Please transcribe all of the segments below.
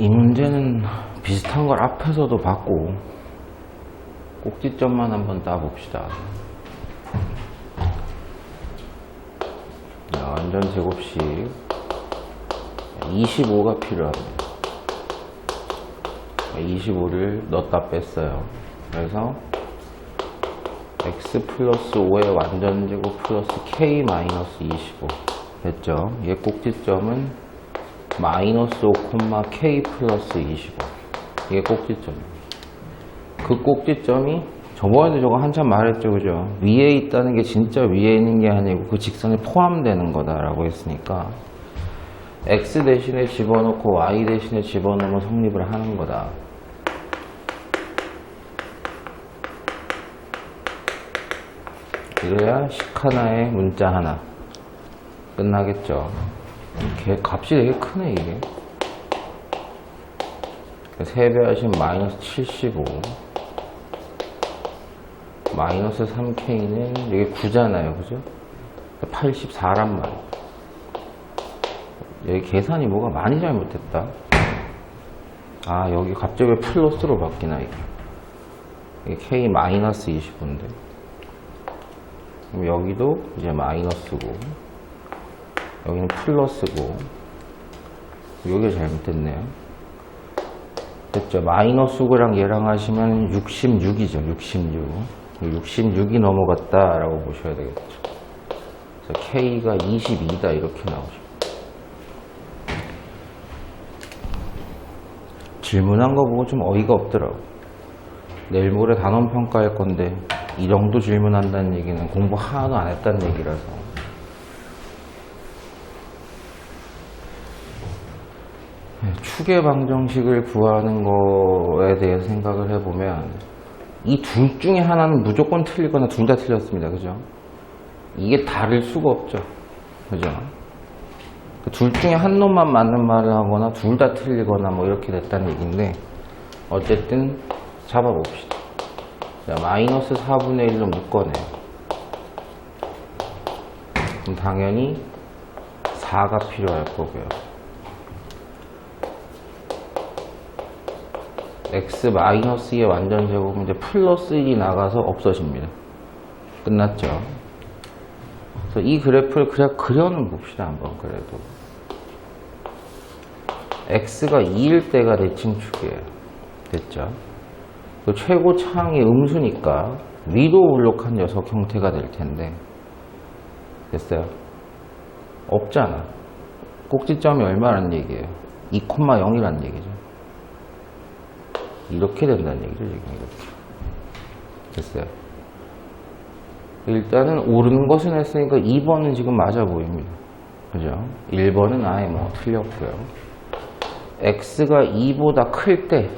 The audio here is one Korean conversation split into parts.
이 문제는 비슷한 걸 앞에서도 봤고 꼭지점만 한번 따봅시다. 완전 제곱식 25가 필요합니다. 25를 넣었다 뺐어요. 그래서 x 플러스 5의 완전 제곱 플러스 k 마이너스 25 됐죠? 얘 꼭지점은 마이너스 5, k 플러스 25 이게 꼭지점입니다. 그 꼭지점이 저번에도 저거 한참 말했죠, 그죠? 위에 있다는 게 진짜 위에 있는 게 아니고 그 직선에 포함되는 거다라고 했으니까 x 대신에 집어넣고 y 대신에 집어넣으면 성립을 하는 거다. 그래야 식 하나에 문자 하나 끝나겠죠. 값이 되게 크네 이게. 3배 하시면 마이너스 75 마이너스 3k는 이게 9잖아요, 그죠? 84란 말이에요. 여기 계산이 뭐가 많이 잘못됐다. 아, 여기 갑자기 왜 플러스로 바뀌나 이게 k 마이너스 25인데 그럼 여기도 이제 마이너스고 여기는 플러스고 여기가 잘못됐네요. 됐죠? 마이너스 9랑 얘랑 하시면 66이죠. 66이 넘어갔다라고 보셔야 되겠죠. 그래서 k가 22다 이렇게 나오죠. 질문한 거 보고 좀 어이가 없더라고. 내일 모레 단원 평가할 건데 이 정도 질문한다는 얘기는 공부 하나도 안 했다는 얘기라서 추계 방정식을 구하는 거에 대해서 생각을 해보면 이 둘 중에 하나는 무조건 틀리거나 둘 다 틀렸습니다. 그죠? 이게 다를 수가 없죠. 그죠? 둘 중에 한 놈만 맞는 말을 하거나 둘 다 틀리거나 뭐 이렇게 됐다는 얘기인데 어쨌든 잡아봅시다. 자, 마이너스 4분의 1로 묶어내요. 그럼 당연히 4가 필요할 거고요. x 마이너스 2의 완전 제곱은 이제 플러스 1이 나가서 없어집니다. 끝났죠? 그래서 이 그래프를 그려는 봅시다. 한번 그래도. x가 2일 때가 대칭축이에요. 됐죠? 그 최고차항이 음수니까 위로 올록한 녀석 형태가 될 텐데 됐어요? 없잖아. 꼭지점이 얼마라는 얘기예요? 2,0이라는 얘기죠. 이렇게 된다는 얘기죠, 지금 이렇게. 됐어요? 일단은 오르는 것은 했으니까 2번은 지금 맞아 보입니다. 그죠? 1번은 아예 뭐 틀렸고요. x가 2보다 클 때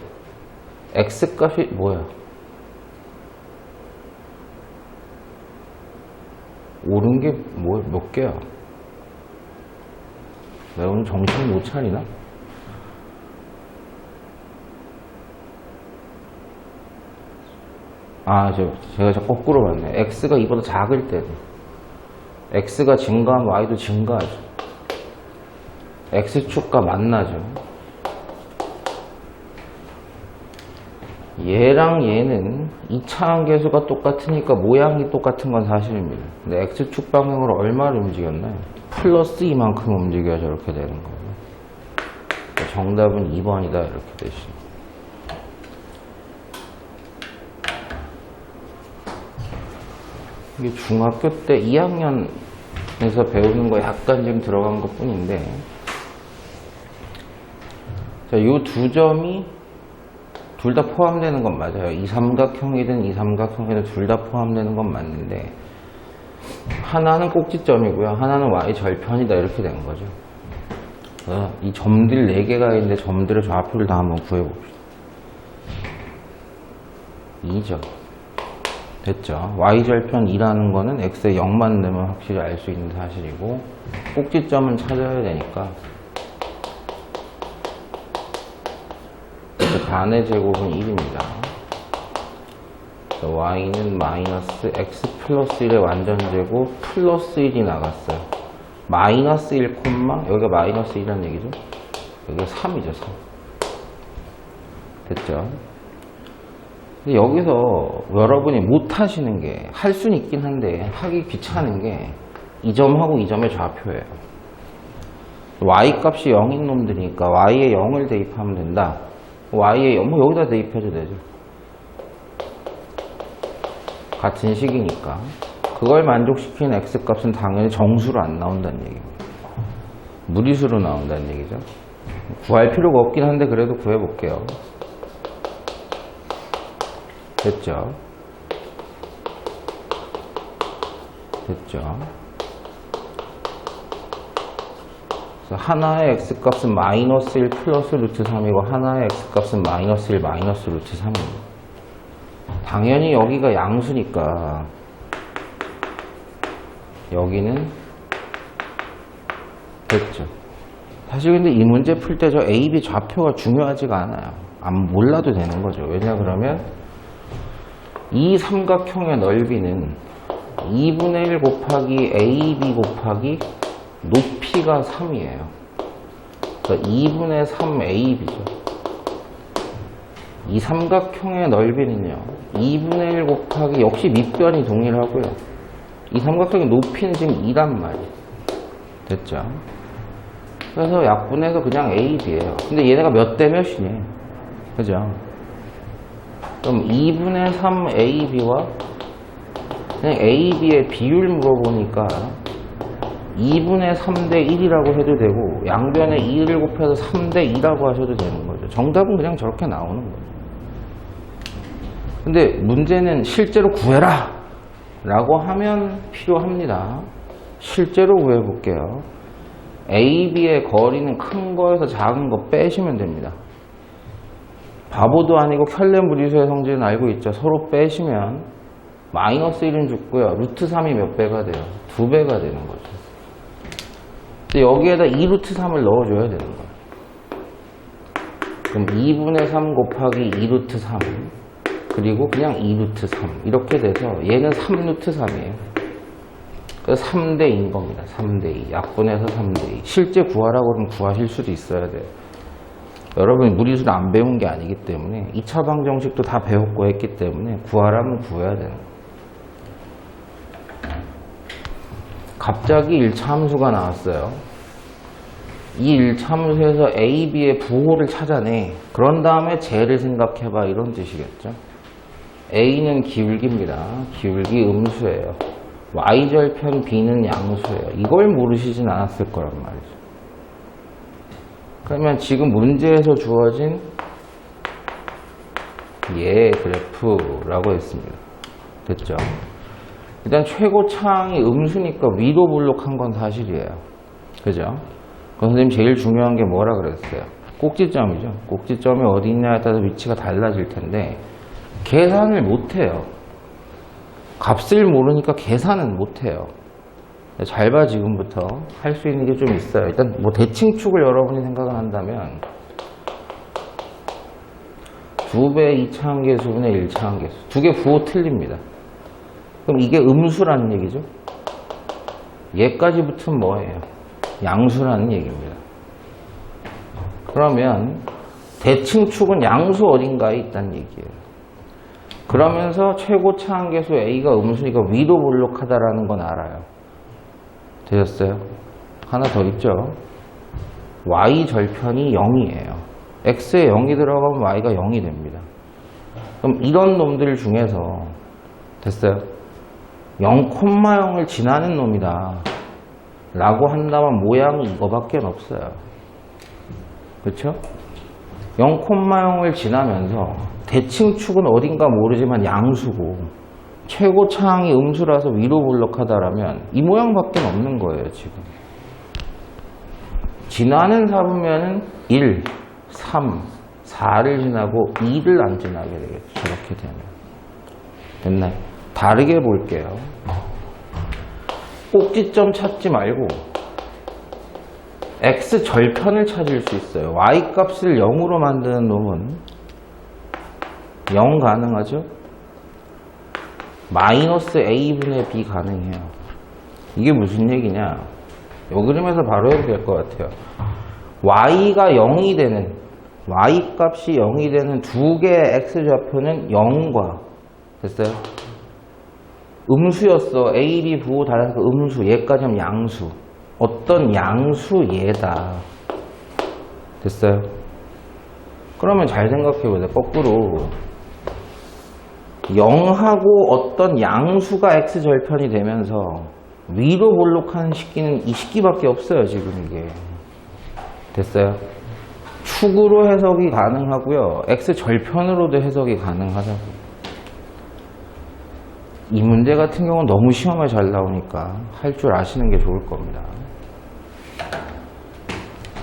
x값이 뭐야? 오른 게 몇 개야? 내가 오늘 정신 못 차리나? 제가 거꾸로 봤네. x가 2보다 작을 때도 x가 증가하면 y도 증가하죠. x축과 만나죠. 얘랑 얘는 2차항 계수가 똑같으니까 모양이 똑같은 건 사실입니다. 근데 x축 방향으로 얼마를 움직였나요? 플러스 이만큼 움직여야 저렇게 되는 거예요. 정답은 2번이다 이렇게 되시죠. 이게 중학교 때 2학년에서 배우는 거 약간 좀 들어간 것 뿐인데 자, 요 두 점이 둘 다 포함되는 건 맞아요. 이 삼각형이든 이 삼각형이든 둘 다 포함되는 건 맞는데 하나는 꼭지점이고요. 하나는 y 절편이다 이렇게 된 거죠. 이 점들 4개가 있는데 점들의 좌표를 다 한번 구해봅시다. 2죠. 됐죠. y절편 2라는 거는 x에 0만 넣으면 확실히 알 수 있는 사실이고 꼭지점은 찾아야 되니까 반의 제곱은 1입니다. y는 마이너스 x 플러스 1의 완전 제곱 플러스 1이 나갔어요. 마이너스 1, 여기가 마이너스 1이라는 얘기죠. 여기가 3이죠. 3. 됐죠? 근데 여기서 여러분이 못 하시는 게, 할 수는 있긴 한데 하기 귀찮은 게 이 점하고 이 점의 좌표예요. y 값이 0인 놈들이니까 y에 0을 대입하면 된다. y에 0, 뭐 여기다 대입해도 되죠. 같은 식이니까. 그걸 만족시키는 x 값은 당연히 정수로 안 나온다는 얘기입니다. 무리수로 나온다는 얘기죠. 구할 필요가 없긴 한데 그래도 구해볼게요. 됐죠? 됐죠? 그래서 하나의 x값은 마이너스 1 플러스 루트 3이고 하나의 x값은 마이너스 1 마이너스 루트 3입니다. 당연히 여기가 양수니까 여기는 됐죠. 사실 근데 이 문제 풀 때 저 A, B 좌표가 중요하지가 않아요. 안 몰라도 되는 거죠. 왜냐 그러면 이 삼각형의 넓이는 2분의 1 곱하기 AB 곱하기 높이가 3이에요. 그러니까 2분의 3 AB죠. 이 삼각형의 넓이는요 2분의 1 곱하기 역시 밑변이 동일하고요. 이 삼각형의 높이는 지금 2란 말이에요. 됐죠? 그래서 약분해서 그냥 AB예요. 근데 얘네가 몇 대 몇이니? 그죠? 그럼 2분의 3 AB와 그냥 AB의 비율 물어보니까 2분의 3대 1이라고 해도 되고 양변에 2를 곱해서 3대 2라고 하셔도 되는 거죠. 정답은 그냥 저렇게 나오는 거죠. 근데 문제는 실제로 구해라 라고 하면 필요합니다. 실제로 구해볼게요. AB의 거리는 큰 거에서 작은 거 빼시면 됩니다. 바보도 아니고 켤레 무리수의 성질은 알고 있죠. 서로 빼시면 마이너스 1은 죽고요. 루트 3이 몇 배가 돼요? 2배가 되는 거죠. 근데 여기에다 2루트 3을 넣어줘야 되는 거예요. 그럼 2분의 3 곱하기 2루트 3 그리고 그냥 2루트 3 이렇게 돼서 얘는 3루트 3이에요. 그래서 3대 2인 겁니다. 3대 2. 약분해서 3대 2. 실제 구하라고 그러면 구하실 수도 있어야 돼요. 여러분이 무리수를 안 배운 게 아니기 때문에 2차 방정식도 다 배웠고 했기 때문에 구하라면 구해야 되는 거예요. 갑자기 1차 함수가 나왔어요. 이 1차 함수에서 A, B의 부호를 찾아내. 그런 다음에 쟤를 생각해봐. 이런 뜻이겠죠. A는 기울기입니다. 기울기 음수예요. Y절편 B는 양수예요. 이걸 모르시진 않았을 거란 말이죠. 그러면 지금 문제에서 주어진 얘 그래프라고 했습니다. 됐죠? 일단 최고차항이 음수니까 위로 볼록한 건 사실이에요. 그죠? 선생님 제일 중요한 게 뭐라 그랬어요? 꼭지점이죠. 꼭지점이 어디 있냐에 따라서 위치가 달라질 텐데 계산을 못해요. 값을 모르니까 계산은 못해요. 잘 봐. 지금부터 할 수 있는 게 좀 있어요. 일단 뭐 대칭축을 여러분이 생각을 한다면 2배 2차항계수분의 1차항계수 두 개 부호 틀립니다. 그럼 이게 음수라는 얘기죠. 얘까지 붙으면 뭐예요? 양수라는 얘기입니다. 그러면 대칭축은 양수 어딘가에 있다는 얘기예요. 그러면서 최고차항계수 A가 음수니까 위로 볼록하다라는 건 알아요. 되셨어요? 하나 더 있죠. Y 절편이 0이에요. X에 0이 들어가면 Y가 0이 됩니다. 그럼 이런 놈들 중에서 됐어요? 0,0을 지나는 놈이다 라고 한다면 모양이 이거밖에 없어요. 그렇죠? 0,0을 지나면서 대칭축은 어딘가 모르지만 양수고 최고차항이 음수라서 위로 볼록하다라면 이 모양밖에 없는 거예요. 지금 지나는 사분면은 1, 3, 4를 지나고 2를 안 지나게 되겠죠. 저렇게 되면 됐나요? 다르게 볼게요. 꼭지점 찾지 말고 x 절편을 찾을 수 있어요. y 값을 0으로 만드는 놈은 0 가능하죠? 마이너스 a분의 b 가능해요. 이게 무슨 얘기냐? 이 그림에서 바로 해도 될 것 같아요. y가 0이 되는 y 값이 0이 되는 두 개의 x 좌표는 0과 됐어요? 음수였어. a, b 부호 달라서 음수. 얘까지 하면 양수. 어떤 양수 얘다. 됐어요? 그러면 잘 생각해보세요. 거꾸로 0하고 어떤 양수가 x절편이 되면서 위로 볼록하는 식기는 이 식기밖에 없어요. 지금 이게. 됐어요? 축으로 해석이 가능하고요. x절편으로도 해석이 가능하다고. 이 문제 같은 경우는 너무 시험에 잘 나오니까 할 줄 아시는 게 좋을 겁니다.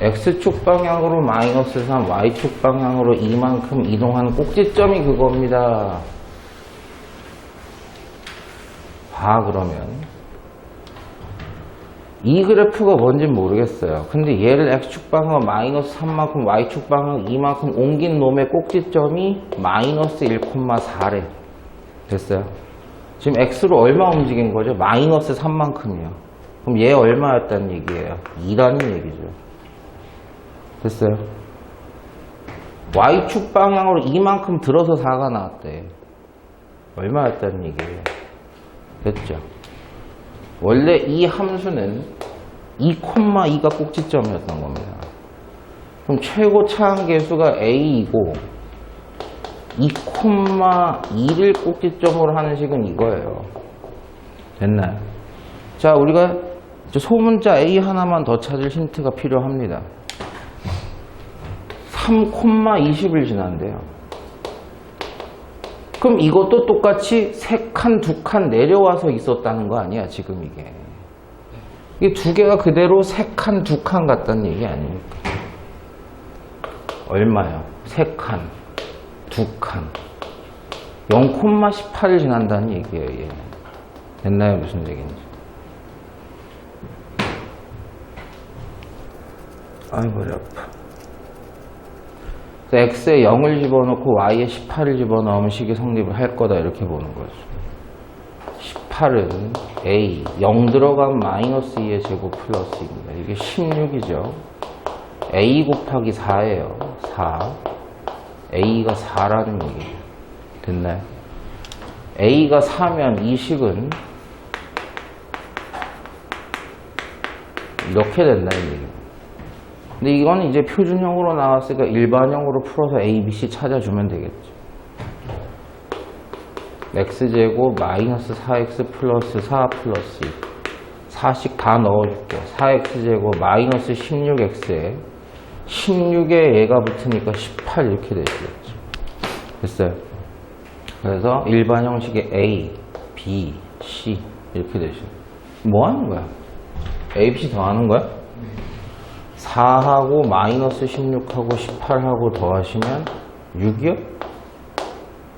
x축 방향으로 마이너스 3, y축 방향으로 이만큼 이동하는 꼭지점이 그겁니다. 봐, 그러면. 이 그래프가 뭔진 모르겠어요. 근데 얘를 x축 방향 마이너스 3만큼, y축 방향 2만큼 옮긴 놈의 꼭지점이 마이너스 1,4래. 됐어요? 지금 x로 얼마 움직인 거죠? 마이너스 3만큼이요. 그럼 얘 얼마였다는 얘기예요? 2라는 얘기죠. 됐어요? y축 방향으로 이만큼 들어서 4가 나왔대. 얼마였다는 얘기예요? 됐죠? 원래 이 함수는 2,2가 꼭지점이었던 겁니다. 그럼 최고 차항계수가 a이고 2,2를 꼭지점으로 하는 식은 이거예요. 됐나요? 자, 우리가 소문자 a 하나만 더 찾을 힌트가 필요합니다. 3,20을 지난대요. 그럼 이것도 똑같이 3칸, 2칸 내려와서 있었다는 거 아니야, 지금 이게. 이게 두 개가 그대로 3칸, 2칸 같다는 얘기 아닙니까? 얼마요? 3칸, 2칸. 0,18을 지난다는 얘기예요, 얘. 됐나요? 무슨 얘기인지. 아이고, 머리 아파. x에 0을 집어넣고 y에 18을 집어넣으면 식이 성립을 할 거다 이렇게 보는 거죠. 18은 a 0 들어간 마이너스 2의 제곱 플러스입니다. 이게 16이죠. a 곱하기 4예요. 4. a가 4라는 얘기예요. 됐나요? a가 4면 이 식은 이렇게 된다는 얘기예요. 근데 이건 이제 표준형으로 나왔으니까 일반형으로 풀어서 A, B, C 찾아주면 되겠죠. x제곱 마이너스 4x 플러스 4 플러스 2. 4씩 다 넣어줄게요. 4x제곱 마이너스 16x에 16에 얘가 붙으니까 18 이렇게 되시겠죠. 됐어요. 그래서 일반 형식의 A, B, C 이렇게 되시죠. 뭐 하는 거야? A, B, C 더 하는 거야? 4하고 마이너스 16하고 18하고 더하시면 6이요?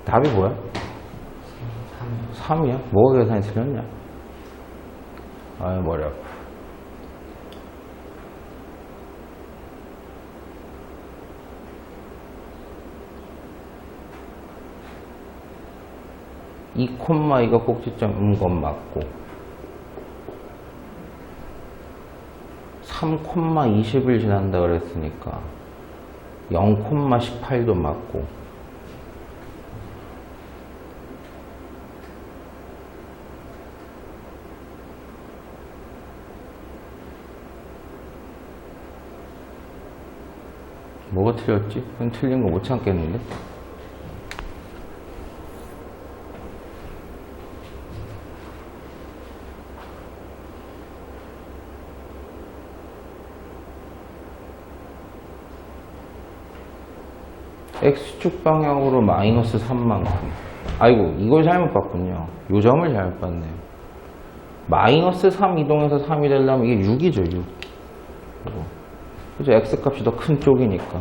답이 뭐야? 3이야? 뭐가 계산이 틀렸냐? 아유, 머리 아파. 이 콤마 이거 꼭지점 건 맞고 3,20을 지난다 그랬으니까 0,18도 맞고 뭐가 틀렸지? 그건 틀린 거 못 참겠는데? X축 방향으로 마이너스 3만큼. 아이고, 이걸 잘못 봤군요. 요 점을 잘못 봤네요. 마이너스 3 이동해서 3이 되려면 이게 6이죠, 6. 그죠? X값이 더 큰 쪽이니까.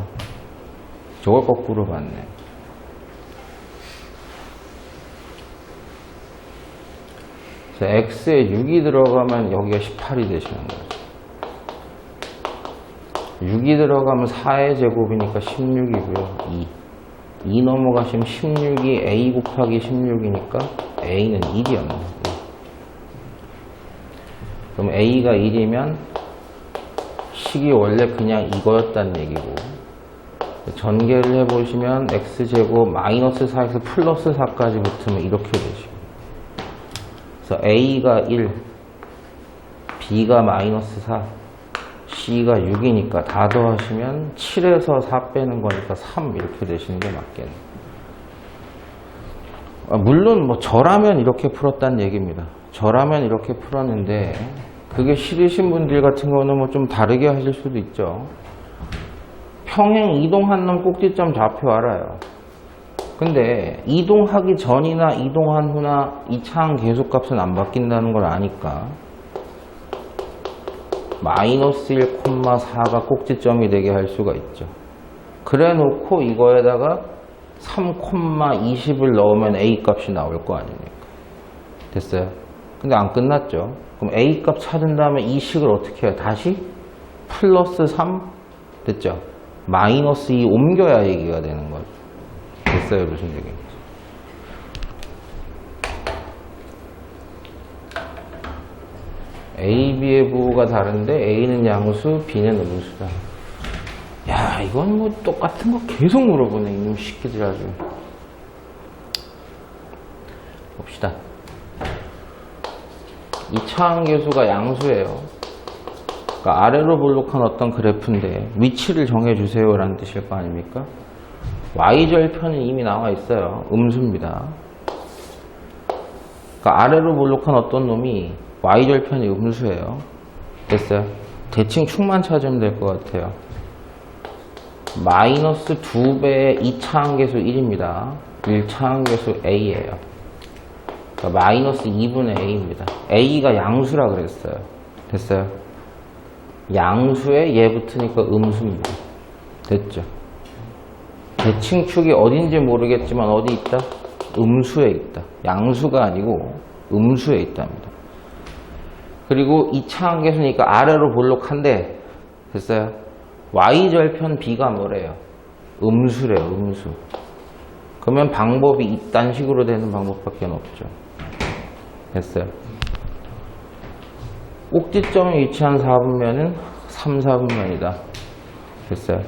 저걸 거꾸로 봤네. X에 6이 들어가면 여기가 18이 되시는 거죠. 6이 들어가면 4의 제곱이니까 16이고요. 2 넘어가시면 16이 A 곱하기 16이니까 A는 1이었네요. 그럼 A가 1이면 식이 원래 그냥 이거였다는 얘기고 전개를 해보시면 x제곱 마이너스 4x 플러스 4까지 붙으면 이렇게 되죠. 그래서 a가 1, b가 마이너스 4, c가 6이니까 다 더하시면 7에서 4 빼는 거니까 3 이렇게 되시는 게 맞겠네요. 물론 뭐 저라면 이렇게 풀었다는 얘기입니다. 저라면 이렇게 풀었는데 그게 싫으신 분들 같은 경우는 뭐 좀 다르게 하실 수도 있죠. 평행 이동한 놈 꼭지점 좌표 알아요. 근데 이동하기 전이나 이동한 후나 이차항 계속값은 안 바뀐다는 걸 아니까 마이너스 1,4가 꼭지점이 되게 할 수가 있죠. 그래 놓고 이거에다가 3,20을 넣으면 A 값이 나올 거 아닙니까? 됐어요? 근데 안 끝났죠. 그럼 A 값 찾은 다음에 이 식을 어떻게 해요? 다시 플러스 3 됐죠? 마이너스 2 옮겨야 얘기가 되는 거죠. 됐어요? 무슨 얘기인지. A, B의 부호가 다른데 A는 양수, B는 음수다. 야, 이건 뭐 똑같은 거 계속 물어보네. 이놈 시키들 아주. 봅시다. 이차항 계수가 양수예요. 그러니까 아래로 볼록한 어떤 그래프인데 위치를 정해주세요 라는 뜻일 거 아닙니까? y절편은 이미 나와 있어요. 음수입니다. 그러니까 아래로 볼록한 어떤 놈이 y절편이 음수예요. 됐어요? 대칭 축만 찾으면 될 것 같아요. 마이너스 2배의 2차항 계수 1입니다. 1차항 계수 a예요. 그러니까 마이너스 2분의 a입니다. a가 양수라 그랬어요. 됐어요? 양수에 얘 붙으니까 음수입니다. 됐죠? 대칭축이 어딘지 모르겠지만 어디 있다? 음수에 있다. 양수가 아니고 음수에 있답니다. 그리고 이차항 계수니까 아래로 볼록한데 됐어요? y절편 b가 뭐래요? 음수래요. 음수. 그러면 방법이 이딴 식으로 되는 방법밖에 없죠. 됐어요? 꼭지점에 위치한 4분면은 3, 4분면이다. 됐어요?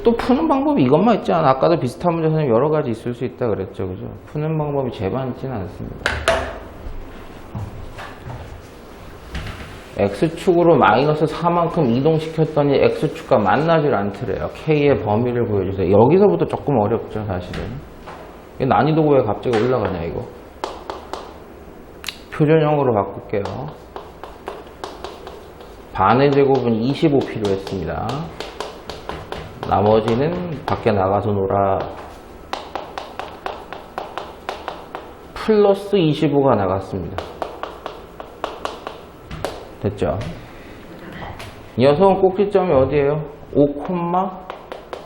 또 푸는 방법이 이것만 있지 않아? 아까도 비슷한 문제 선생님 여러 가지 있을 수 있다 그랬죠. 그죠? 푸는 방법이 제반 있지는 않습니다. X축으로 마이너스 4만큼 이동시켰더니 X축과 만나질 않더래요. K의 범위를 보여주세요. 여기서부터 조금 어렵죠, 사실은. 난이도가 왜 갑자기 올라가냐, 이거. 표준형으로 바꿀게요. 반의 제곱은 25 필요했습니다. 나머지는 밖에 나가서 놀아. 플러스 25가 나갔습니다. 됐죠? 이 녀석은 꼭지점이 어디예요? 5,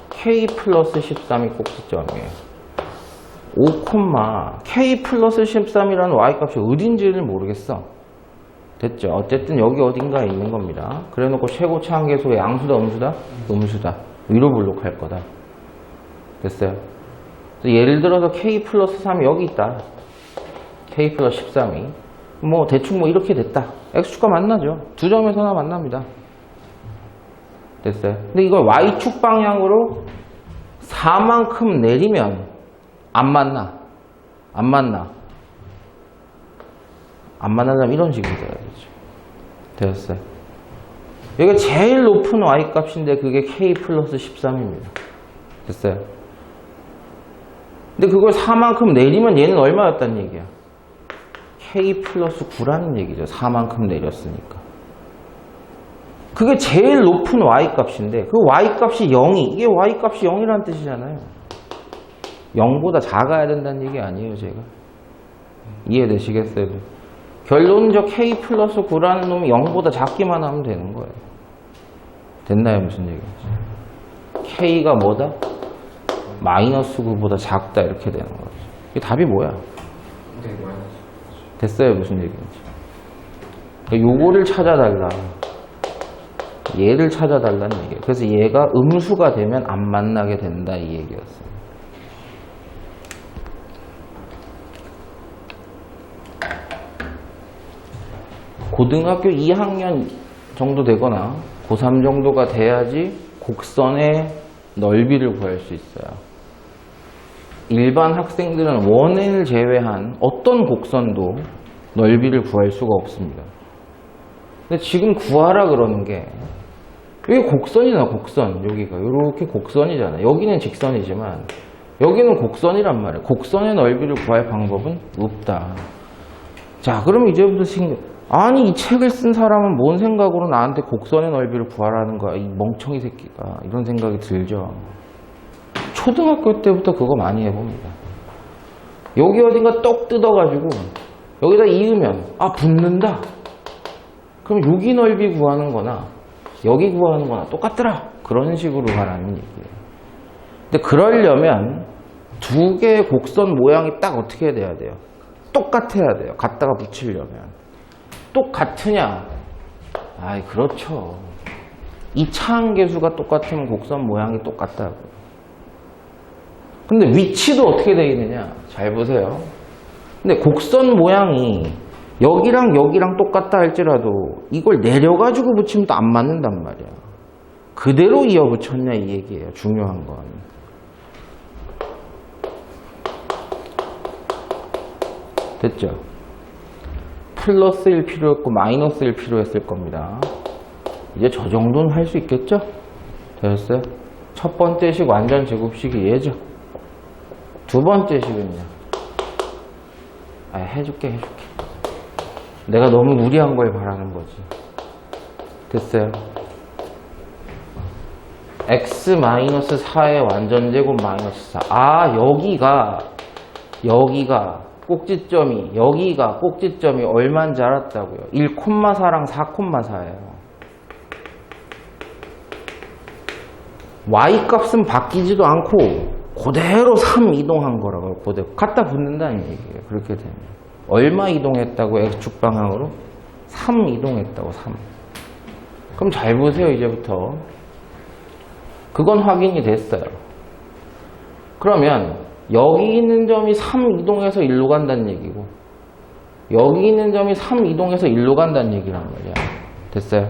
K 플러스 13이 꼭지점이에요. 5, K 플러스 13이라는 Y값이 어딘지를 모르겠어. 됐죠? 어쨌든 여기 어딘가에 있는 겁니다. 그래 놓고 최고차항 계수가 양수다, 음수다? 음수다. 위로 볼록할 거다. 됐어요? 그래서 예를 들어서 K 플러스 3이 여기 있다. K 플러스 13이. 뭐 대충 뭐 이렇게 됐다. X축과 만나죠. 두 점에서나 만납니다. 됐어요? 근데 이걸 Y축 방향으로 4만큼 내리면 안 만나. 안 만나. 안 만나려면 이런 식으로 돼야겠죠. 됐어요? 여기가 제일 높은 Y값인데 그게 K 플러스 13입니다. 됐어요? 근데 그걸 4만큼 내리면 얘는 얼마였단 얘기야? K 플러스 9라는 얘기죠. 4만큼 내렸으니까. 그게 제일 높은 Y값인데 그 Y값이 0이 이게 Y값이 0이라는 뜻이잖아요. 0보다 작아야 된다는 얘기 아니에요, 제가. 이해되시겠어요? 결론적 K 플러스 9라는 놈이 0보다 작기만 하면 되는 거예요. 됐나요? 무슨 얘기인지. K가 뭐다? 마이너스 9보다 작다 이렇게 되는 거죠. 이게 답이 뭐야? 됐어요? 무슨 얘기인지. 요거를 찾아달라. 얘를 찾아달라는 얘기예요. 그래서 얘가 음수가 되면 안 만나게 된다 이 얘기였어요. 고등학교 2학년 정도 되거나 고3 정도가 돼야지 곡선의 넓이를 구할 수 있어요. 일반 학생들은 원을 제외한 어떤 곡선도 넓이를 구할 수가 없습니다. 근데 지금 구하라 그러는 게 여기 곡선이잖아. 곡선. 여기가 이렇게 곡선이잖아. 여기는 직선이지만 여기는 곡선이란 말이에요. 곡선의 넓이를 구할 방법은 없다. 자, 그럼 이제부터 아니 이 책을 쓴 사람은 뭔 생각으로 나한테 곡선의 넓이를 구하라는 거야. 이 멍청이 새끼가. 이런 생각이 들죠. 초등학교 때부터 그거 많이 해봅니다. 여기 어딘가 똑 뜯어가지고 여기다 이으면 붙는다. 그럼 여기 넓이 구하는 거나 여기 구하는 거나 똑같더라. 그런 식으로 가라는 얘기예요. 근데 그러려면 두 개의 곡선 모양이 딱 어떻게 돼야 돼요? 똑같아야 돼요. 갖다가 붙이려면. 똑같으냐? 아이, 그렇죠. 이차항계수가 똑같으면 곡선 모양이 똑같다고요. 근데 위치도 어떻게 되어 있느냐? 잘 보세요. 근데 곡선 모양이 여기랑 여기랑 똑같다 할지라도 이걸 내려가지고 붙이면 또 안 맞는단 말이야. 그대로 이어 붙였냐 이 얘기예요. 중요한 건. 됐죠? 플러스일 필요했고 마이너스일 필요했을 겁니다. 이제 저 정도는 할 수 있겠죠? 되셨어요? 첫 번째 식 완전 제곱식이 얘죠. 두 번째 식은요. 해줄게. 내가 너무 무리한 걸 바라는 거지. 됐어요? x-4의 완전제곱 마이너스 4. 여기가 꼭지점이 얼마인지 알았다고요. 1,4랑 4,4예요. y 값은 바뀌지도 않고 그대로 3 이동한 거라고요. 그대로 갖다 붙는다는 얘기예요. 그렇게 되면 얼마 이동했다고? x축 방향으로 3 이동했다고. 3. 그럼 잘 보세요. 이제부터 그건 확인이 됐어요. 그러면 여기 있는 점이 3 이동해서 1로 간다는 얘기고 여기 있는 점이 3 이동해서 1로 간다는 얘기란 말이야. 됐어요?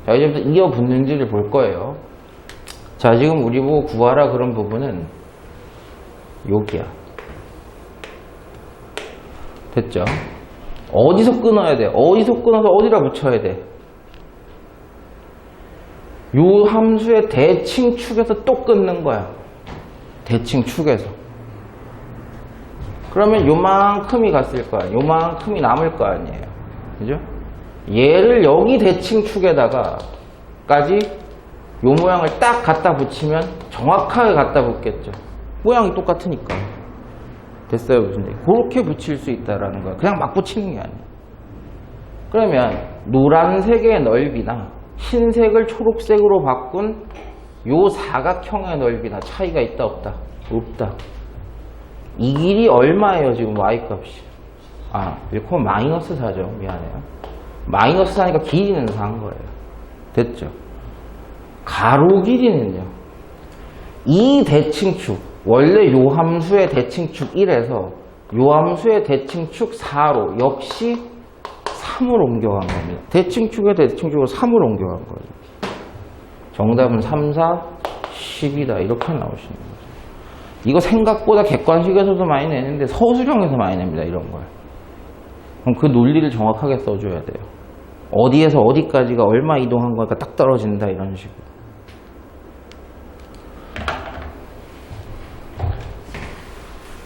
자, 이제부터 이어 붙는지를 볼 거예요. 자, 지금 우리 보고 구하라 그런 부분은 여기야. 됐죠? 어디서 끊어야 돼? 어디서 끊어서 어디다 붙여야 돼? 요 함수의 대칭축에서 또 끊는 거야. 대칭축에서. 그러면 요만큼이 갔을 거야. 요만큼이 남을 거 아니에요. 그죠? 얘를 여기 대칭축에다가까지 요 모양을 딱 갖다 붙이면 정확하게 갖다 붙겠죠. 모양이 똑같으니까. 됐어요? 무슨 얘기? 그렇게 붙일 수 있다라는 거야. 그냥 막 붙이는 게 아니야. 그러면 노란색의 넓이나 흰색을 초록색으로 바꾼 요 사각형의 넓이나 차이가 있다 없다? 없다. 이 길이 얼마예요 지금 y값이? 1,-4죠. 미안해요. 마이너스 4니까 길이는 4인 거예요. 됐죠? 가로 길이는요. 이 대칭축, 원래 요 함수의 대칭축 1에서 요 함수의 대칭축 4로 역시 3으로 옮겨간 겁니다. 대칭축의 대칭축으로 3으로 옮겨간 거예요. 정답은 3, 4, 10이다. 이렇게 나오시는 거죠. 이거 생각보다 객관식에서도 많이 내는데 서술형에서 많이 냅니다. 이런 걸. 그럼 그 논리를 정확하게 써줘야 돼요. 어디에서 어디까지가 얼마 이동한 거니까 딱 떨어진다. 이런 식으로.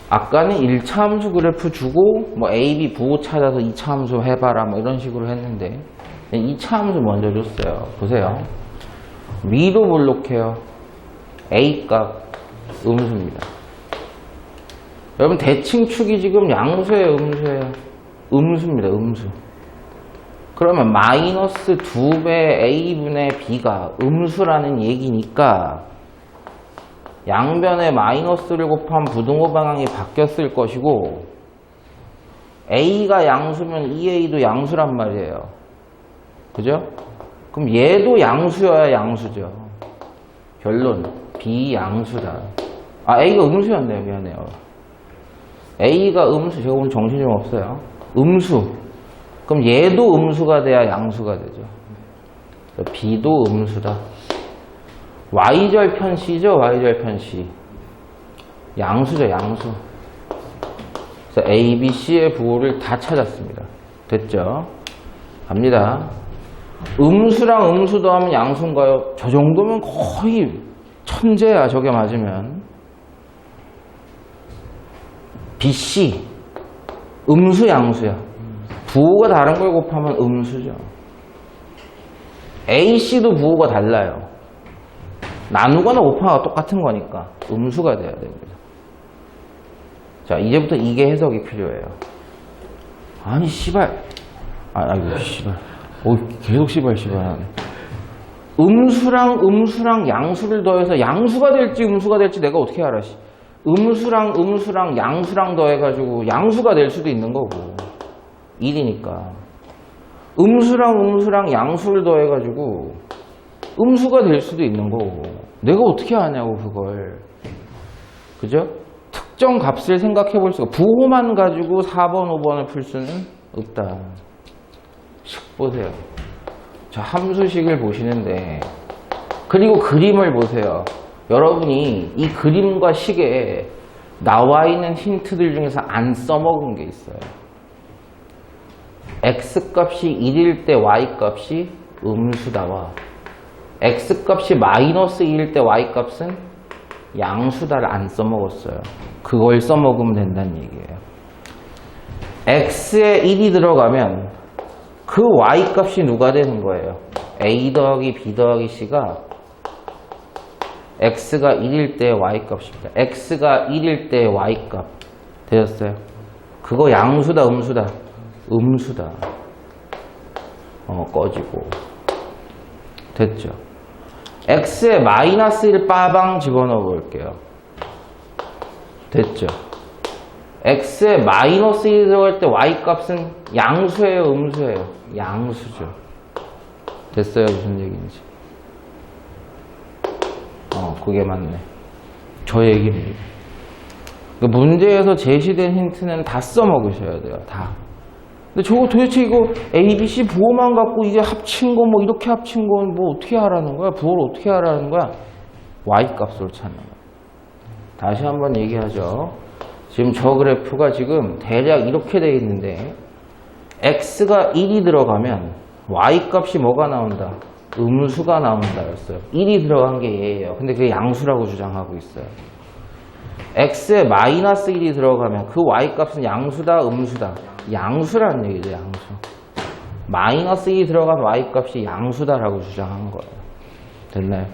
아까는 1차 함수 그래프 주고 뭐 A, B 부호 찾아서 2차 함수 해봐라 뭐 이런 식으로 했는데 2차 함수 먼저 줬어요. 보세요. 위로 볼록해요. A 값 음수입니다. 여러분 대칭축이 지금 양수예요, 음수예요? 음수입니다. 음수. 그러면 마이너스 2배 A분의 B가 음수라는 얘기니까 양변에 마이너스를 곱한 부등호 방향이 바뀌었을 것이고 A가 양수면 2A도 양수란 말이에요. 그죠? 그럼 얘도 양수여야 양수죠. 결론 B 양수다. A가 음수였네요. 미안해요. A가 음수. 제가 오늘 정신이 좀 없어요. 음수. 그럼 얘도 음수가 돼야 양수가 되죠. B도 음수다. y절편 c죠. y절편 c. 양수죠. 양수. 그래서 a, b, c의 부호를 다 찾았습니다. 됐죠? 갑니다. 음수랑 음수 더하면 양수인가요? 저 정도면 거의 천재야. 저게 맞으면. b, c. 음수, 양수야. 부호가 다른 걸 곱하면 음수죠. a, c도 부호가 달라요. 나누거나 곱하기가 똑같은 거니까 음수가 돼야 됩니다. 자, 이제부터 이게 해석이 필요해요. 아니, 씨발. 아이고, 씨발. 계속 씨발 하네. 음수랑 양수를 더해서 양수가 될지 음수가 될지 내가 어떻게 알아, 씨. 음수랑 양수랑 더해가지고 양수가 될 수도 있는 거고. 1이니까. 음수랑 양수를 더해가지고 음수가 될 수도 있는 거고. 내가 어떻게 아냐고, 그걸. 그죠? 특정 값을 생각해 볼 수가, 부호만 가지고 4번, 5번을 풀 수는 없다. 식 보세요. 자, 함수식을 보시는데, 그리고 그림을 보세요. 여러분이 이 그림과 식에 나와 있는 힌트들 중에서 안 써먹은 게 있어요. x값이 1일 때 y값이 음수다와 x값이 마이너스 2일 때 y값은 양수다를 안 써먹었어요. 그걸 써먹으면 된다는 얘기예요. x에 1이 들어가면 그 y값이 누가 되는 거예요? a 더하기 b 더하기 c가 x가 1일 때 y값입니다. x가 1일 때 y값 되었어요. 그거 양수다 음수다? 음수다. 꺼지고. 됐죠? x에 마이너스 1 빠방 집어넣어 볼게요. 됐죠? x에 마이너스 1 들어갈 때 y값은 양수예요, 음수예요? 양수죠. 됐어요? 무슨 얘기인지. 그게 맞네. 저 얘기입니다. 문제에서 제시된 힌트는 다 써먹으셔야 돼요. 다. 근데 저거 도대체 이거 A, B, C 부호만 갖고 이게 합친 거 뭐 이렇게 합친 건 뭐 어떻게 하라는 거야? 부호를 어떻게 하라는 거야? Y값으로 찾는 거야. 다시 한번 얘기하죠. 지금 저 그래프가 지금 대략 이렇게 돼 있는데 X가 1이 들어가면 Y값이 뭐가 나온다? 음수가 나온다 였어요. 1이 들어간 게 얘예요. 근데 그게 양수라고 주장하고 있어요. x에 마이너스 1이 들어가면 그 y값은 양수다 음수다? 양수라는 얘기죠. 양수. 마이너스 2이 들어가면 y값이 양수다라고 주장한 거예요. 됐나요?